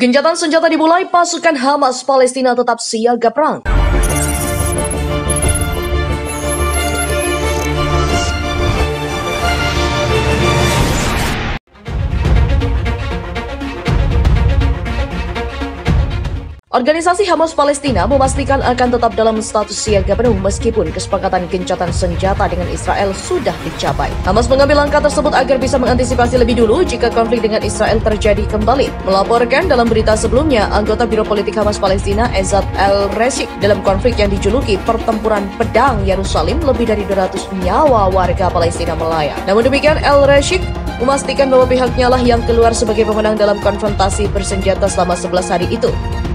Gencatan senjata dimulai, pasukan Hamas Palestina tetap siaga perang. Organisasi Hamas Palestina memastikan akan tetap dalam status siaga penuh meskipun kesepakatan gencatan senjata dengan Israel sudah dicapai. Hamas mengambil langkah tersebut agar bisa mengantisipasi lebih dulu jika konflik dengan Israel terjadi kembali. Melaporkan dalam berita sebelumnya, anggota Biro Politik Hamas Palestina Ezat El-Reshik dalam konflik yang dijuluki Pertempuran Pedang Yerusalem, lebih dari 200 nyawa warga Palestina melayang. Namun demikian, El-Reshik memastikan bahwa pihaknya lah yang keluar sebagai pemenang dalam konfrontasi bersenjata selama 11 hari itu.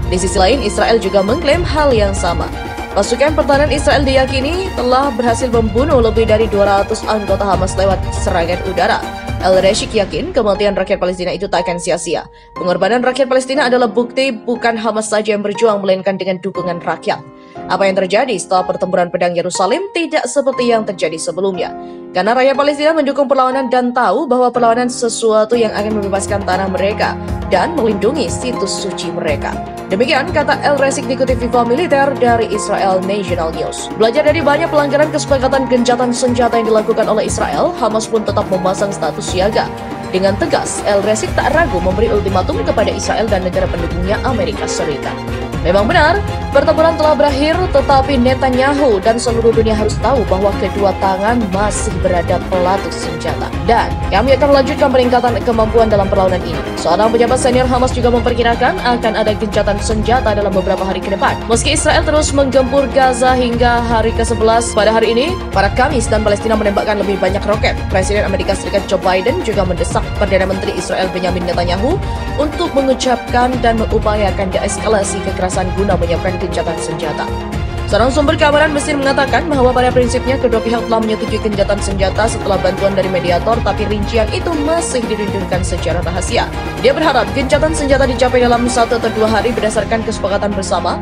Di sisi lain, Israel juga mengklaim hal yang sama. Pasukan pertahanan Israel diyakini telah berhasil membunuh lebih dari 200 anggota Hamas lewat serangan udara. El-Reshik yakin kematian rakyat Palestina itu tak akan sia-sia. Pengorbanan rakyat Palestina adalah bukti bukan Hamas saja yang berjuang, melainkan dengan dukungan rakyat. Apa yang terjadi setelah pertempuran pedang Yerusalem tidak seperti yang terjadi sebelumnya. Karena rakyat Palestina mendukung perlawanan dan tahu bahwa perlawanan sesuatu yang akan membebaskan tanah mereka dan melindungi situs suci mereka. Demikian kata El-Reshik dikutip FIFA Militer dari Israel National News. Belajar dari banyak pelanggaran kesepakatan gencatan senjata yang dilakukan oleh Israel, Hamas pun tetap memasang status siaga. Dengan tegas, El-Reshik tak ragu memberi ultimatum kepada Israel dan negara pendukungnya Amerika Serikat. Memang benar, pertempuran telah berakhir, tetapi Netanyahu dan seluruh dunia harus tahu bahwa kedua tangan masih berada pelatus senjata. Dan kami akan melanjutkan peningkatan kemampuan dalam perlawanan ini. Seorang pejabat senior Hamas juga memperkirakan akan ada gencatan senjata dalam beberapa hari ke depan. Meski Israel terus menggempur Gaza hingga hari ke-11 pada hari ini, pada Kamis dan Palestina menembakkan lebih banyak roket. Presiden Amerika Serikat Joe Biden juga mendesak Perdana Menteri Israel Benjamin Netanyahu untuk mengucapkan dan mengupayakan deeskalasi kekerasan guna menyiapkan gencatan senjata. Seorang sumber keamanan Mesir mengatakan bahwa pada prinsipnya kedua pihak telah menyetujui gencatan senjata setelah bantuan dari mediator, tapi rincian itu masih dirundingkan secara rahasia. Dia berharap gencatan senjata dicapai dalam 1 atau 2 hari berdasarkan kesepakatan bersama.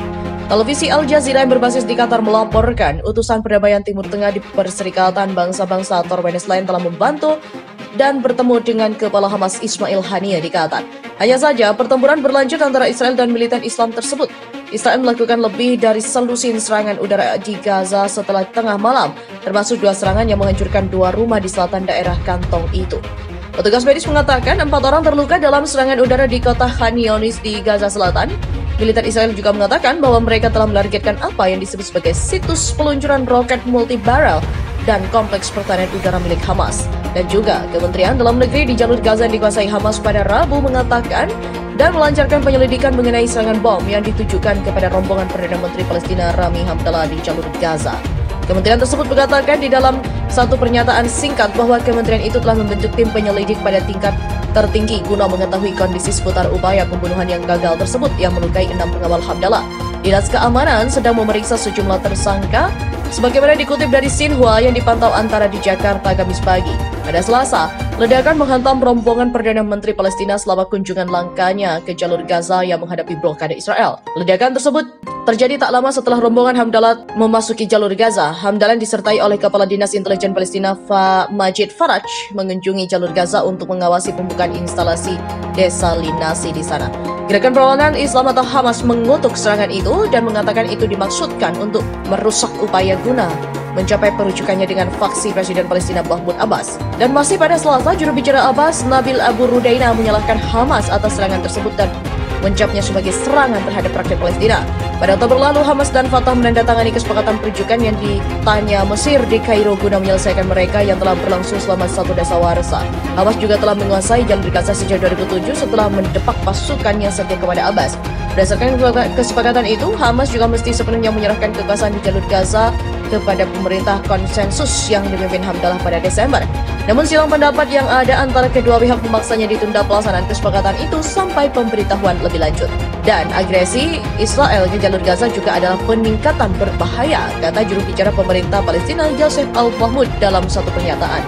Televisi Al Jazeera yang berbasis di Qatar melaporkan utusan perdamaian Timur Tengah di Perserikatan Bangsa-Bangsa atau Wednesday telah membantu dan bertemu dengan Kepala Hamas Ismail Haniyeh di Qatar. Hanya saja, pertempuran berlanjut antara Israel dan militan Islam tersebut. Israel melakukan lebih dari selusin serangan udara di Gaza setelah tengah malam, termasuk 2 serangan yang menghancurkan 2 rumah di selatan daerah Kantong itu. Petugas medis mengatakan 4 orang terluka dalam serangan udara di kota Khan Younis di Gaza Selatan. Militer Israel juga mengatakan bahwa mereka telah menargetkan apa yang disebut sebagai situs peluncuran roket multi-barrel dan kompleks pertahanan udara milik Hamas. Dan juga Kementerian Dalam Negeri di jalur Gaza yang dikuasai Hamas pada Rabu mengatakan dan melancarkan penyelidikan mengenai serangan bom yang ditujukan kepada rombongan Perdana Menteri Palestina Rami Hamdallah di jalur Gaza. Kementerian tersebut mengatakan di dalam satu pernyataan singkat bahwa kementerian itu telah membentuk tim penyelidik pada tingkat tertinggi guna mengetahui kondisi seputar upaya pembunuhan yang gagal tersebut yang melukai 6 pengawal Hamdallah. Dinas Keamanan sedang memeriksa sejumlah tersangka sebagaimana dikutip dari Xinhua yang dipantau antara di Jakarta Kamis pagi. Pada Selasa, ledakan menghantam rombongan Perdana Menteri Palestina selama kunjungan langkanya ke jalur Gaza yang menghadapi blokade Israel. Ledakan tersebut terjadi tak lama setelah rombongan Hamdallah memasuki jalur Gaza. Hamdallah disertai oleh Kepala Dinas Intelijen Palestina Majid Faraj mengunjungi jalur Gaza untuk mengawasi pembukaan instalasi desalinasi di sana. Gerakan Perlawanan Islam atau Hamas mengutuk serangan itu dan mengatakan itu dimaksudkan untuk merusak upaya guna mencapai perujukannya dengan faksi Presiden Palestina Mahmud Abbas. Dan masih pada Selasa, juru bicara Abbas, Nabil Abu Rudaina, menyalahkan Hamas atas serangan tersebut dan mencapnya sebagai serangan terhadap rakyat Palestina. Pada Oktober lalu, Hamas dan Fatah menandatangani kesepakatan perujukan yang ditanya Mesir di Kairo guna menyelesaikan mereka yang telah berlangsung selama 1 dasawarsa. Hamas juga telah menguasai jalur Gaza sejak 2007 setelah mendepak pasukan yang setia kepada Abbas. Berdasarkan kesepakatan itu, Hamas juga mesti sepenuhnya menyerahkan kekuasaan di jalur Gaza kepada pemerintah konsensus yang dipimpin Hamdallah pada Desember. Namun silang pendapat yang ada antara kedua pihak memaksanya ditunda pelaksanaan kesepakatan itu sampai pemberitahuan lebih lanjut. Dan agresi Israel ke jalur Gaza juga adalah peningkatan berbahaya, kata juru bicara pemerintah Palestina Yasser Al-Mahmoud dalam satu pernyataan.